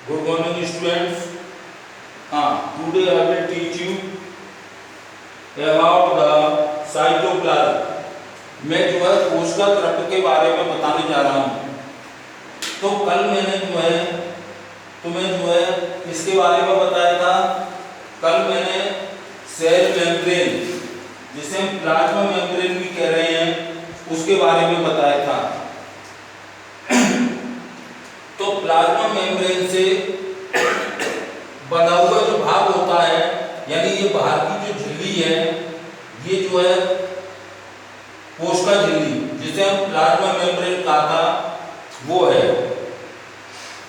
Good morning students. Today I will teach you about the cytoplasm. मैं जो है कोशिका तंत्र के बारे में बताने जा रहा हूँ। तो कल मैंने जो है तुम्हें जो है इसके बारे में बताया था। कल मैंने सेल मेम्ब्रेन, जिसे हम प्लाज्मा मेम्ब्रेन भी कह रहे हैं, उसके बारे में बताया था। तो प्लाज्मा मेम्ब्रेन से बना हुआ जो भाग होता है, यानी ये बाहर की जो झिल्ली है, ये जो है कोशिका झिल्ली, जिसे हम प्लाज्मा मेम्ब्रेन कहा था, वो है।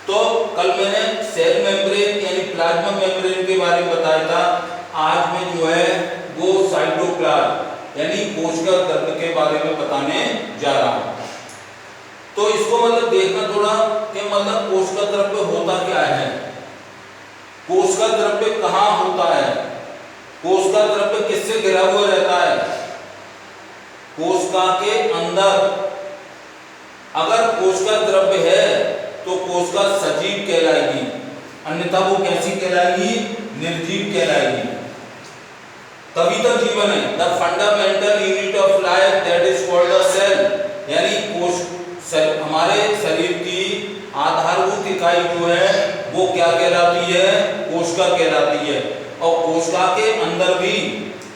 तो कल मैंने सेल मेम्ब्रेन यानी प्लाज्मा मेम्ब्रेन के बारे में बताया था। आज मैं जो है वो साइटोप्लाज्म यानी कोशिका तंत्र के बारे में बताने जा रहा हूँ। तो इसको मतलब देखना थोड़ा कि मतलब कोशिका द्रव्य होता क्या है, कोशिका द्रव्य कहाँ होता है, कोशिका द्रव्य किससे घिरा हुआ रहता है। कोशिका के अंदर अगर कोशिका द्रव्य है तो कोशिका सजीव कहलाएगी, अन्यथा वो कैसी कहलाएगी, निर्जीव कहलाएगी। तभी तो जीवन है। The fundamental unit of life that is called the cell, यानी हमारे शरीर की आधारभूत इकाई जो है वो क्या कहलाती है, कोशिका कहलाती है। और कोशिका के अंदर भी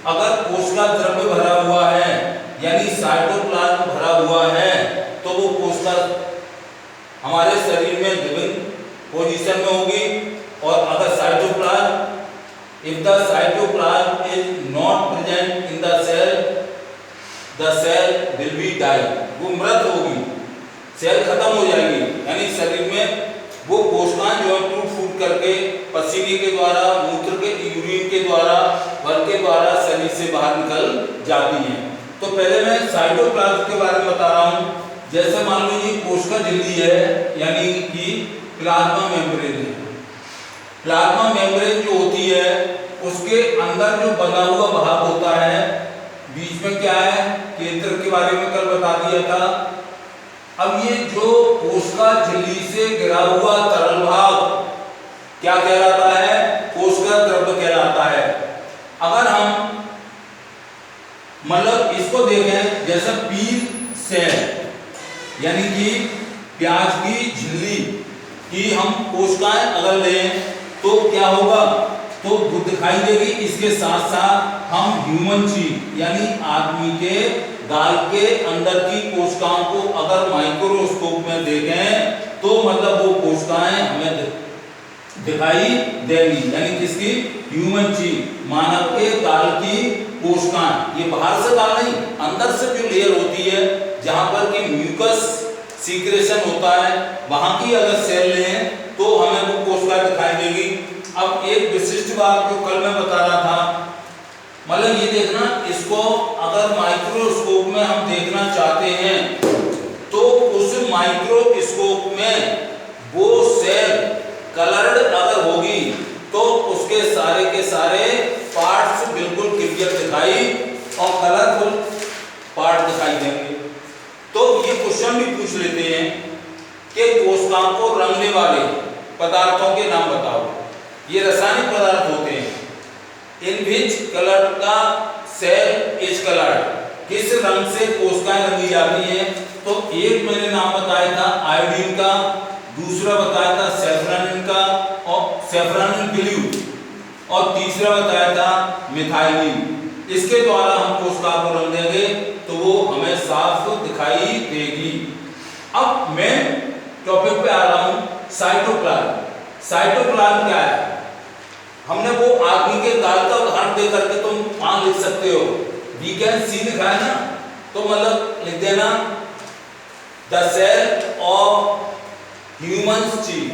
अगर कोशिका द्रव्य भरा हुआ है यानी साइटोप्लाज्म भरा हुआ है तो वो कोशिका हमारे शरीर में विभिन्न पोजीशन में होगी। और अगर cytoplasm, if the cytoplasm is not present in the cell will be die, वो मृत होगी, सेल खत्म हो जाएगी। यानी शरीर में वो कोशिकाएं जो है टूट फूट करके पसीने के द्वारा, मूत्र के, यूरिन के द्वारा, बल के द्वारा शरीर से बाहर निकल जाती हैं। तो पहले मैं साइटोप्लाज्म के बारे में बता रहा हूँ। जैसे मान लीजिए कोशिका झिल्ली है यानी कि प्लाज्मा मेम्ब्रेन है। प्लाज्मा मेम्ब्रेन जो होती है उसके अंदर जो बना हुआ भाग होता है, बीच में क्या है, केंद्र के बारे में कल बता दिया था। अब ये जो कोशिका झिल्ली से घिरा हुआ तरल भाग क्या कहलाता है, कोशिका द्रव्य कहलाता है। अगर हम मतलब इसको देखें जैसे पील सेल यानी कि प्याज की झिल्ली की हम कोशिकाएं अगर लें तो क्या होगा, तो वो दिखाई देगी। इसके साथ साथ हम ह्यूमन चीज यानी आदमी के गाल के अंदर की कोशिकाओं को अगर माइक्रोस्कोप में देखें तो मतलब वो कोशिकाएं हमें दिखाई देंगी। यानी किसकी, ह्यूमन चीज, मानव के गाल की कोशिकाएं। ये बाहर से गाल नहीं, अंदर से जो लेयर होती है जहां पर कि म्यूकस सीक्रेशन होता है, वहां की अगर सेल लें तो हमें वो कोशिका दिखाई देगी। अब एक विशिष्ट बात जो कल मैं बता रहा था, मतलब ये देखना, इसको अगर माइक्रोस्कोप में हम देखना चाहते हैं तो उस माइक्रोस्कोप में वो सेल कलर्ड अगर होगी तो उसके सारे के सारे पार्ट्स बिल्कुल क्लियर दिखाई और कलरफुल पार्ट दिखाई देंगे। तो ये क्वेश्चन भी पूछ लेते हैं कि कोशिकाओं को रंगने वाले पदार्थों के नाम बताओ। ये रासायनिक पदार्थ होते हैं। इन विच कलर का सेल इज कलर्ड, किस रंग से कोशिकाएं रंगी जाती हैं। तो एक मैंने नाम बताया था आयोडीन का, दूसरा बताया था सेफ्रानिन का और सेफ्रानिन ब्लू, और तीसरा बताया था मिथाइलिन। इसके द्वारा हम कोशिका को रंग देंगे तो वो हमें साफ दिखाई देगी। अब मैं टॉपिक पे आ रहा हूं, साइटोप्लाज्म। साइटोप्लाज्म क्या है, हमने वो आदमी के गाल का उदाहरण दे करके तुम वहां लिख सकते हो, वी कैन सी लिखा है ना, तो मतलब लिख देना द सेल ऑफ ह्यूमन चीज,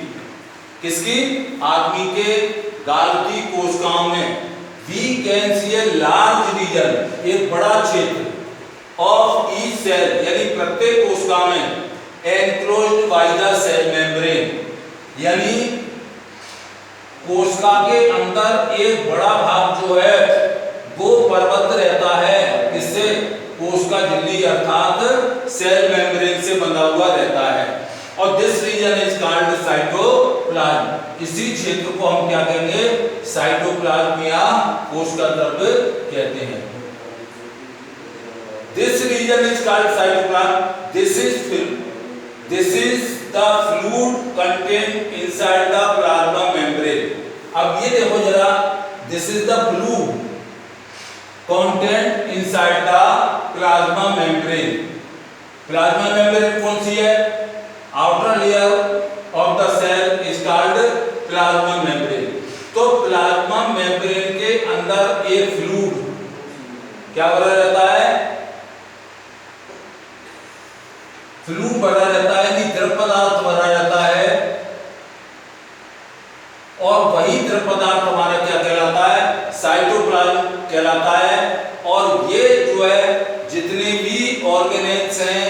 किसकी, आदमी के गाल की कोशिकाओं में। We can see a large region, एक बड़ा क्षेत्र, ऑफ ईच सेल यानी प्रत्येक कोशिका में, enclosed by the cell membrane, यानी कोशिका के अंदर एक बड़ा भाग जो है वो परिबद्ध रहता है, किससे, कोशिका झिल्ली अर्थात सेल मेम्ब्रेन से बंधा हुआ रहता है। और this region is called cytoplasm. Cytoplasm, इसी क्षेत्र को हम क्या कहेंगे, साइटोप्लाज्म या कोशिका द्रव्य कहते हैं। This region is called cytoplasm. This is the fluid contained inside the plasma membrane. अब ये देखो जरा, this is the fluid contained inside the plasma membrane. Plasma membrane कौन सी है? Outer layer of the cell is called plasma membrane. तो plasma membrane के अंदर एक fluid क्या भरा रहता है? फ्लूइड भरा रहता है, यानी द्रव पदार्थ भरा रहता है, और वही द्रव पदार्थ हमारा क्या कहलाता है, साइटोप्लाज्म कहलाता है। और ये जो है जितने भी ऑर्गेनेल्स हैं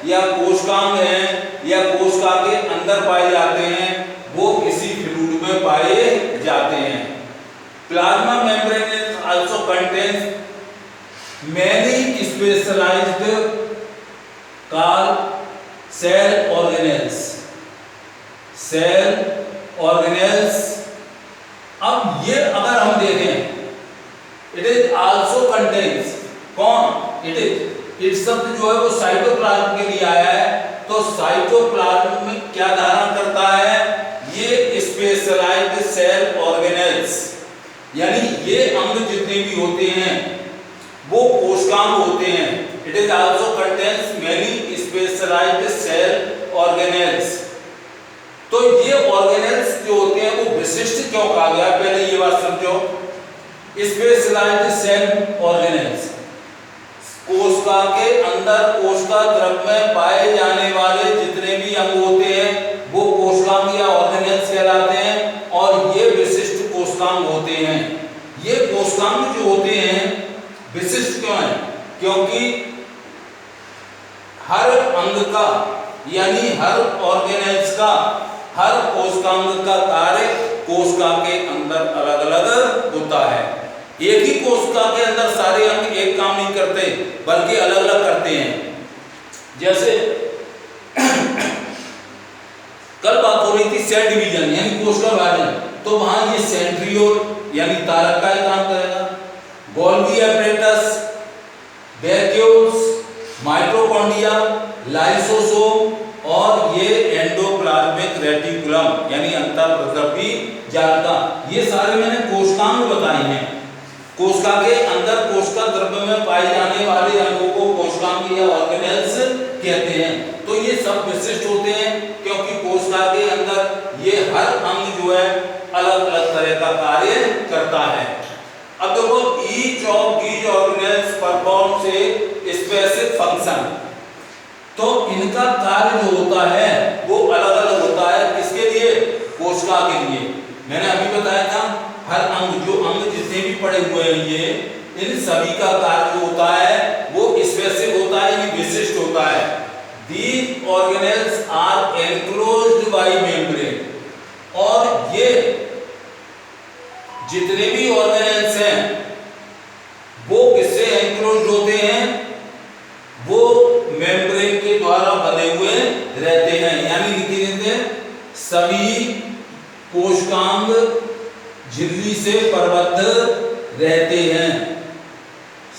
या कोशिकांग हैं या कोशिका के अंदर पाए जाते हैं वो इसी फ्लूइड में पाए जाते हैं। Plasma membrane also contains many specialised cell organelles. अब ये अगर हम देखें, it is also contains, कौन? it शब्द जो है वो साइटोप्लाज्म के लिए आया है, तो साइटोप्लाज्म में क्या धारण करता है, ये स्पेशलाइज्ड सेल ऑर्गेनेल्स, यानी ये अंग जितने भी होते हैं वो कोशिकांग होते हैं। It is also contains many specialized cell organelles. तो ये ऑर्गेनेल्स जो होते हैं वो विशिष्ट क्यों कहा गया, पहले ये बात समझो। स्पेशलाइज्ड सेल ऑर्गेनेल्स, कोशिका के अंदर कोशिका द्रव में पाए जाने वाले जितने भी अंग होते हैं वो कोशिकांग या ऑर्गेनेल्स कहलाते हैं, और ये विशिष्ट कोशिकांग होते हैं। ये कोशिकांग जो होते हैं विशिष्ट क्यों है, क्योंकि हर अंग का यानी हर ऑर्गेनेल्स का, हर कोशिकांग का कार्य कोशिका के अंदर अलग अलग होता है। एक ही कोशिका के अंदर सारे अंग एक काम नहीं करते बल्कि अलग अलग करते हैं। जैसे कल बात हो रही थी सेल डिवीजन यानी कोशिका विभाजन, तो वहां ये सेंट्रियोल यानी तारक का काम करेगा, Golgi apparatus, vacuoles, mitochondria, lysosome और ये एंडोप्लाज्मिक रेटिकुलम यानी अंतःप्रस्रवी जालिका, ये सारे मैंने कोशिकांग बताए हैं। कोशिका के अंदर कोशिका द्रव्य में पाए जाने वाले अंगों को कोशिकांग या ऑर्गेनेल्स कहते हैं। तो ये सब विशिष्ट होते हैं क्योंकि कोशिका के अंदर ये हर अंग जो है अलग अलग तरह का कार्य करता है। अब देखो, each of these organelles performs a specific function, तो इनका कार्य जो होता है वो अलग अलग होता है। किसके लिए? कोशिका के लिए। मैंने अभी बताया था हर अंग, जो अंग जितने भी पड़े हुए हैं ये, इन सभी का कार्य जो होता है वो स्पेसिफिक होता है यानी विशिष्ट होता है। These organelles are enclosed by membrane, और ये जितने भी ऑर्गेनेल्स हैं वो किससे एनक्लोज्ड होते हैं, वो मेम्ब्रेन के द्वारा बने हुए रहते हैं। यानी लिखी देते हैं सभी कोशिकांग झिल्ली से प्रबद्ध रहते हैं।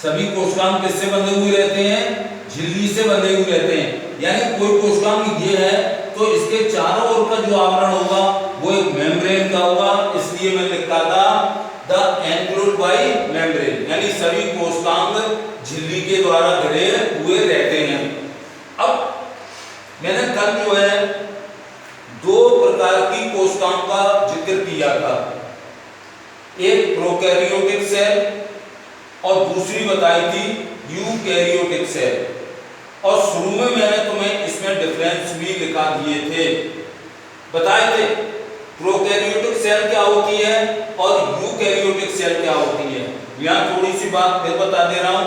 सभी कोशिकांग किससे बंधे हुए रहते हैं? झिल्ली से बंधे हुए रहते हैं। यानी कोई कोशिकांग ये है तो इसके चारों ओर का जो आवरण होगा वो एक मेम्ब्रेन का होगा, इसलिए मैं लिखा था द एनक्लोज्ड बाय मेम्ब्रेन, यानी सभी कोशिकांग झिल्ली के द्वारा घिरे हुए रहते हैं। अब मैंने कल जो है दो प्रकार की कोशिकाओं का जिक्र किया था, एक प्रोकैरियोटिक सेल और दूसरी बताई थी यूकैरियोटिक सेल। और शुरू में मैंने तुम्हें इसमें डिफरेंस भी लिखा दिए थे, बताए थे प्रोकैरियोटिक सेल क्या होती है और यूकैरियोटिक सेल क्या होती है। यहाँ थोड़ी सी बात फिर बता दे रहा हूँ।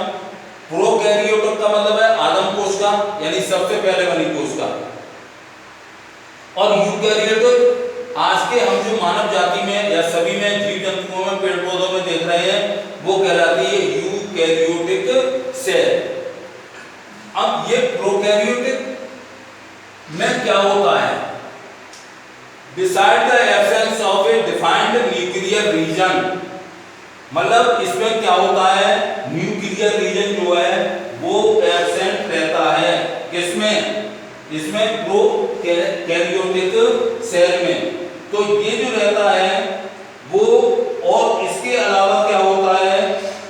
प्रोकैरियोटिक का मतलब है आदम कोशिका यानी सबसे पहले बनी कोशिका, और यूकैरियोटिक आज के हम जो मानव जाति में या सभी में जीव जंतुओं में पेड़ पौधों में देख रहे हैं वो कहलाती है यूकैरियोटिक सेल। अब ये प्रोकैरियोटिक में क्या होता है, beside the A defined nuclear region, मतलब इसमें क्या होता है, न्यूक्लियर रीजन जो है वो एब्सेंट रहता है। किसमें? इसमें प्रोकैरियोटिक सेल में। तो ये जो रहता है वो, और इसके अलावा क्या होता है,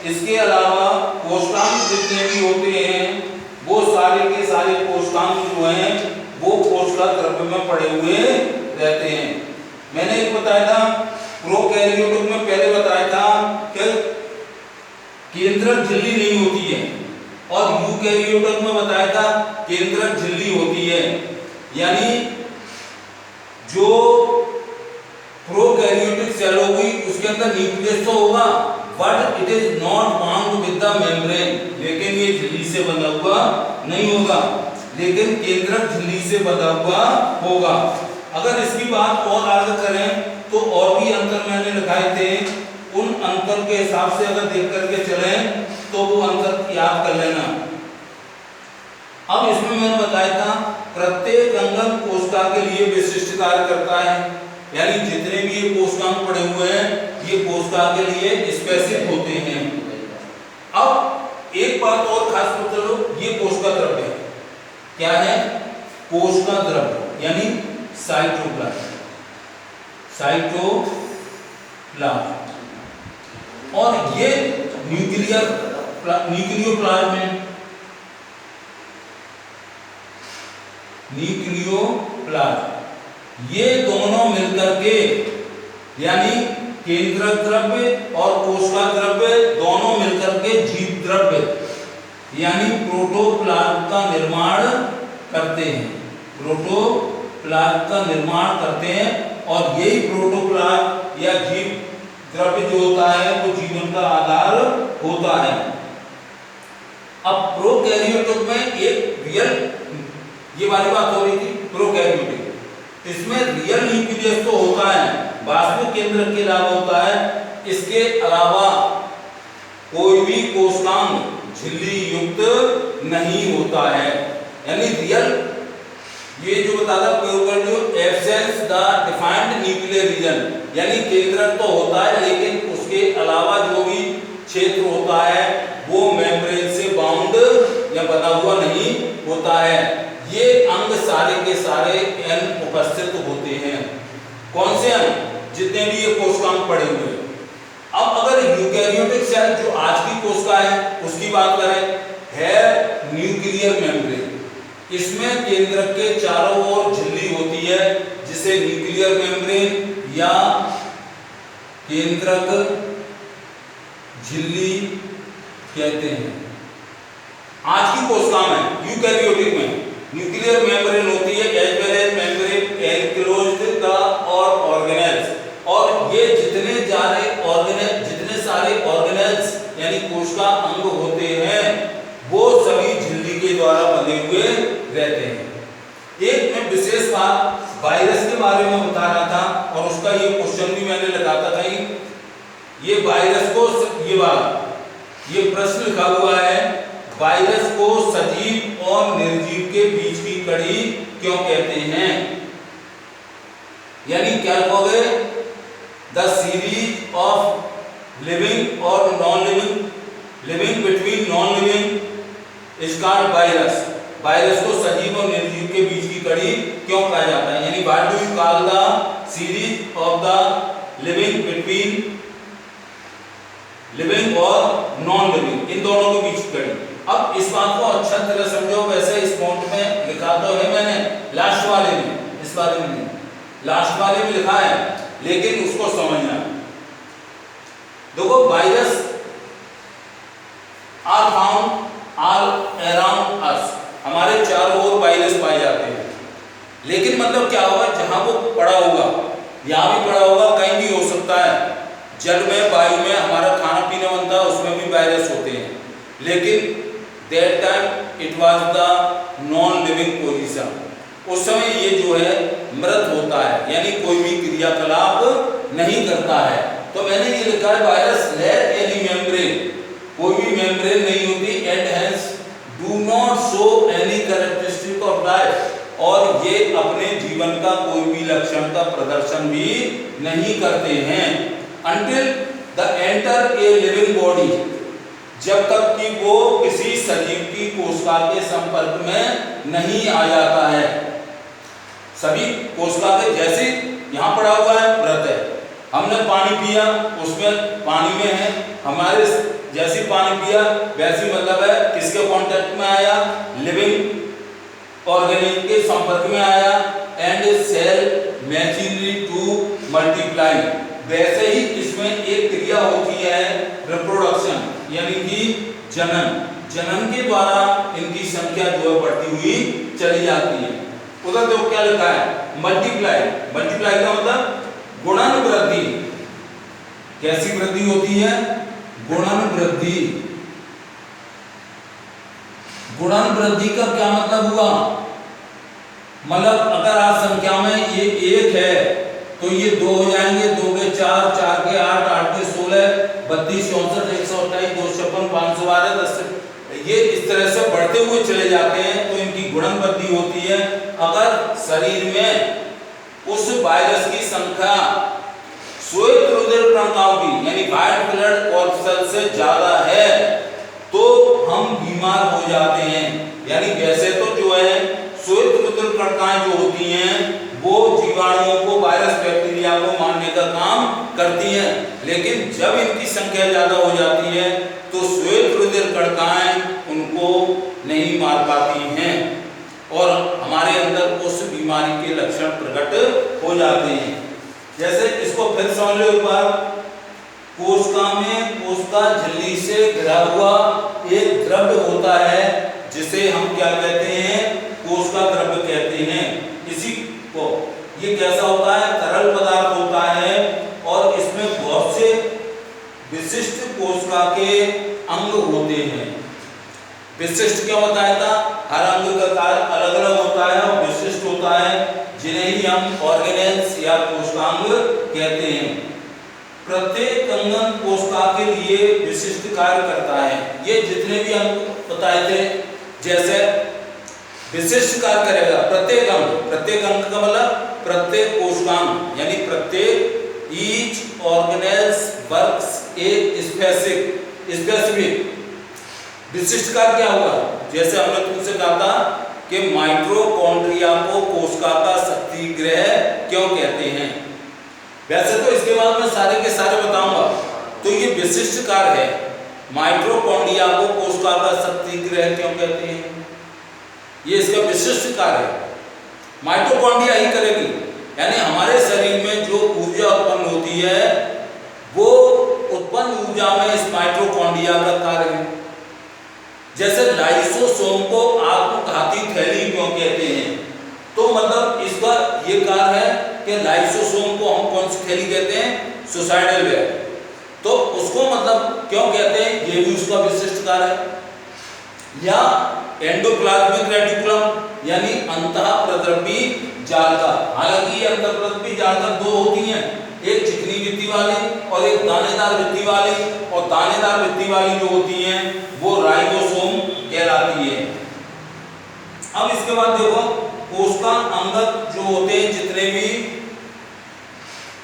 इसके अलावा कोष्ठांग जितने भी होते हैं वो सारे के सारे कोष्ठांग जो हैं वो कोशिका द्रव्य में पड़े हुए रहते हैं। मैंने एक बताया था प्रोकैरियोटिक में, पहले बताया था कि केंद्रक झिल्ली नहीं होती है, और यूकैरियोटिक में बताया था केंद्रक झिल्ली होती है। यानी जो प्रोकैरियोटिक सेल होगी उसके अंदर न्यूक्लियस तो होगा, but it is not bound with the membrane, लेकिन ये झिल्ली से बंधा हुआ नहीं होगा, लेकिन केंद्रक झिल्ली से बंधा हुआ होगा। अगर इसकी बात और आगे करें तो और भी अंतर मैंने लिखाए थे, उन अंतर के हिसाब से अगर देख करके चलें तो वो अंतर याद कर लेना। अब इसमें मैंने बताया था प्रत्येक अंगक कोशिका के लिए विशिष्ट कार्य करता है, यानी जितने भी ये कोशिकांग पड़े हुए हैं ये कोशिका के लिए स्पेसिफिक होते हैं। अब एक बात और खास पता लो, ये कोशिका द्रव्य है। क्या है? कोशिका द्रव्य, यानी साइटोप्लाज्म, साइटोप्लाज्म। और ये न्यूक्लियोप्लाज्म है, न्यूक्लियोप्लाज्म। ये दोनों मिलकर के, यानी केंद्रक द्रव्य और कोशिका द्रव्य दोनों मिलकर के जीव द्रव्य यानी प्रोटोप्लाज्म का निर्माण करते हैं, प्रोटोप्लाज्म का निर्माण करते हैं। और यही प्रोटोप्लाज्म या जीव द्रव्य जो होता है वो जीवन का आधार होता है। अब प्रोकैरियोटिक में एक रियल, ये वाली बात हो रही थी प्रोकैरियोटिक, इसमें रियल न्यूक्लियस तो होता है, वास्तविक केंद्रक के अलावा होता है। इसके अलावा कोई भी कोशिकांग झिल्ली युक्त नहीं होता है, यानी रियल, ये जो बताता prokaryote absence the defined nuclear region, यानी केंद्रक तो होता है लेकिन उसके अलावा जो भी क्षेत्र होता है वो मेम्ब्रेन से बाउंड या बना हुआ नहीं होता है। ये अंग सारे के सारे उपस्थित होते हैं। कौन से अंग? जितने भी ये कोशिकांग पड़े हुए हैं। अब अगर यूकैरियोटिक सेल जो आज की कोशिका है उसकी बात करें, है न्यूक्लियर मेम्ब्रेन, इसमें केंद्रक के चारों ओर झिल्ली होती है जिसे न्यूक्लियर मेम्ब्रेन या केंद्रक झिल्ली कहते हैं। आज की कोशिका में, यूकैरियोटिक में न्यूक्लियर मेम्ब्रेन होती है as well as membrane enclosed the और ऑर्गेनेल्स, और ये जितने सारे ऑर्गेनेल्स यानी कोशिका अंग होते हैं वो सभी झिल्ली के द्वारा बने हुए रहते हैं। एक मैं विशेष बात वायरस के बारे में बता रहा था और उसका ये क्वेश्चन भी मैंने लगाता था, ये वायरस को, ये प्रश्न लिखा हुआ है, वायरस को सजीव और निर्जीव के बीच की कड़ी क्यों कहते हैं? यानी क्या लिखोगे? द सीरीज ऑफ लिविंग और non living, living between non living is called virus. Virus को सजीव और निर्जीव के बीच की कड़ी क्यों कहा जाता है? यानी what do you call the series of the living between living और नॉन लिविंग, इन दोनों के बीच की कड़ी। अब इस बात को अच्छा तरह समझो, वैसे इस नोट में लिखा तो है मैंने लास्ट वाले में, इस वाले में नहीं, लास्ट वाले में लिखा है, लेकिन उसको समझना। देखो virus are found all around us, हमारे चारों ओर वायरस पाए जाते हैं। लेकिन मतलब क्या होगा, जहां वो पड़ा होगा, यहाँ भी पड़ा होगा, कहीं भी हो सकता है, जल में, वायु में हमारा खाना पीना बनता है उसमें भी वायरस होते हैं। लेकिन that time it was the non living position, उस समय ये जो है मृत होता है, यानी कोई भी क्रियाकलाप नहीं करता है। तो मैंने ये लिखा है वायरस लैक एनी मेम्ब्रेन, कोई भी मेम्ब्रेन नहीं होती, and hence do not show any characteristic of life, और ये अपने जीवन का कोई भी लक्षण का प्रदर्शन भी नहीं करते हैं। Until the enter a living body, जब तक कि वो किसी सजीव की कोशिका के संपर्क में नहीं आ जाता है। सभी कोशिका के जैसे यहाँ पड़ा हुआ है व्रत है, हमने पानी पिया, उसमें पानी में है, हमारे जैसे पानी पिया वैसे मतलब है किसके कांटेक्ट में आया, लिविंग ऑर्गेनिज्म के संपर्क में आया, एंड सेल मैचिनरी टू मल्टीप्लाई। वैसे ही इसमें एक क्रिया होती है रिप्रोडक्शन, यानी कि जनन। जनन के द्वारा इनकी संख्या जो है बढ़ती हुई चली जाती है। उधर देखो क्या लिखा है, मल्टीप्लाई। मल्टीप्लाई का मतलब गुणन वृद्धि। कैसी वृद्धि होती है, गुणन वृद्धि। गुणन वृद्धि का क्या मतलब हुआ, मतलब अगर आज संख्या में ये 1 है तो ये 2 हो जाएंगे, 2 के 4, 4 के 8, 8 के 16, 32, 64, 128, 256, 512, 10, ये इस तरह से बढ़ते हुए चले जाते हैं, तो इनकी गुणन वृद्धि होती है। अगर शरीर में उस वायरस की संख्या श्वेत रुधिर कणिकाओं की यानी व्हाइट ब्लड कॉर्पसेल से ज्यादा है तो हम बीमार हो जाते हैं। यानी वैसे तो जो है श्वेत रुधिर कणिकाएं जो होती हैं वो जीवाणुओं को, वायरस बैक्टीरिया को मारने का काम करती हैं, लेकिन जब इनकी संख्या ज्यादा हो जाती है तो श्वेत रुधिर कणिकाएं उनको नहीं मार पाती हैं और हमारे अंदर उस बीमारी के लक्षण प्रकट हो जाते हैं। जैसे इसको फिर समझ लो एक बार, कोशिका में कोशिका झिल्ली से घिरा हुआ एक द्रव्य होता है जिसे हम क्या कहते हैं, कोशिका द्रव्य कहते हैं। इसी को ये कैसा होता है, तरल पदार्थ होता है और इसमें बहुत से विशिष्ट कोशिका के अंग होते हैं। विशिष्ट क्या होता है, हर अंग का कार्य अलग अलग होता है और विशिष्ट होता है, जिन्हें ही हम ऑर्गेनेल्स या कोशिकांग कहते हैं। प्रत्येक अंग कोशिका के लिए विशिष्ट कार्य करता है। ये जितने भी अंग बताए थे, जैसे विशिष्ट कार्य करेगा प्रत्येक अंग। प्रत्येक अंग का मतलब प्रत्येक कोशिकांग, यानी प्रत्येक ईच ऑर्गेनेल्स वर्क्स एक स्पेसिफिक विशिष्ट कार्य क्या हुआ, जैसे हमने तुमसे कहा था कि माइटोकॉन्ड्रिया को कोशिका का शक्ति गृह क्यों कहते हैं। वैसे तो इसके बाद मैं सारे के सारे बताऊंगा, तो ये विशिष्ट कार्य है। माइटोकॉन्ड्रिया को कोशिका का शक्ति गृह क्यों कहते हैं, ये इसका विशिष्ट कार्य है। माइटोकॉन्ड्रिया ही करेगी, यानी हमारे शरीर में जो ऊर्जा उत्पन्न होती है वो उत्पन्न ऊर्जा में इस माइटोकॉन्ड्रिया का कार्य है। जैसे लाइसोसोम को आत्मघाती थैली क्यों कहते हैं, तो मतलब इसका ये कार्य है कि लाइसोसोम को हम कौन सी थैली कहते हैं, सुसाइडल बैग, तो उसको मतलब क्यों कहते हैं, ये भी उसका विशिष्ट कार्य है। या एंडोप्लाज्मिक रेटिकुलम यानी अंतःप्रद्रवी जालिका, हालांकि ये अंतःप्रद्रवी जालिका 2 होती हैं, एक चिकनी भित्ति वाली और एक दानेदार भित्ति वाली, और दानेदार भित्ति वाली जो होती हैं वो राइबोसोम कहलाती है। अब इसके बाद देखो कोशिका अंगक जो होते हैं जितने भी,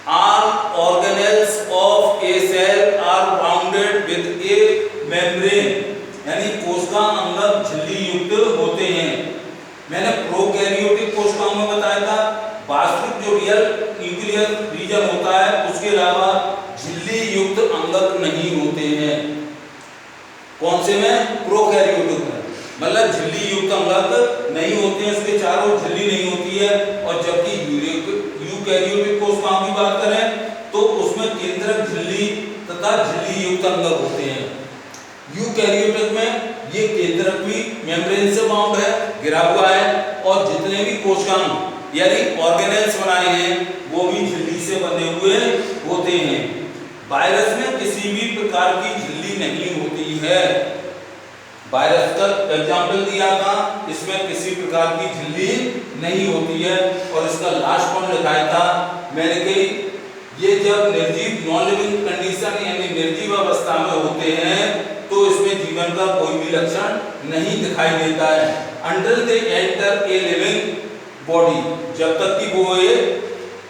all organelles of a cell are bounded with a membrane, यानी कोशिका अंगक झिल्ली युक्त होते हैं। मैंने प्रोकैरियोटिक कोशिकाओं में बताया था वास्तविक जो रियल न्यूक्लियर रीजन होता है उसके अलावा झिल्ली युक्त अंगक नहीं होते हैं। कौन से में, प्रोकैरियोटिक में, मतलब झिल्ली युक्त अंगक नहीं होते हैं, उसके चारों झिल्ली नहीं होती है। और जबकि यूकैरियोटिक कोशिकाओं की बात करें तो उसमें केंद्रक झिल्ली तथा झिल्ली युक्त अंगक होते हैं। यूकैरियोटिक में ये केंद्रक भी मेम्ब्रेन से बाउंड है, घिरा हुआ है, और जितने भी कोशिकांग यानी ऑर्गेनेल्स बनाए हैं वो भी झिल्ली से बने हुए होते हैं। वायरस में किसी भी प्रकार की झिल्ली नहीं होती है। वायरस का एग्जाम्पल दिया था, इसमें किसी प्रकार की झिल्ली नहीं होती है। और इसका लास्ट पॉइंट लिखाया था मैंने कि ये जब निर्जीव नॉन लिविंग कंडीशन यानी निर्जीव अवस्था में होते हैं तो इसमें जीवन का कोई भी लक्षण नहीं दिखाई देता है। Until they enter a living body, जब तक कि वो ये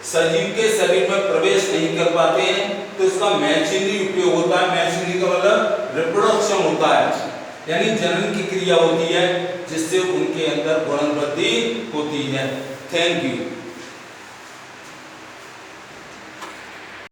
सजीव के शरीर में प्रवेश नहीं कर पाते हैं तो इसका मैचिंग उपयोग होता है। मैचिंग का मतलब रिप्रोडक्शन होता है, यानी जनन की क्रिया होती है जिससे उनके अंदर गुणन वृद्धि होती है। Thank you.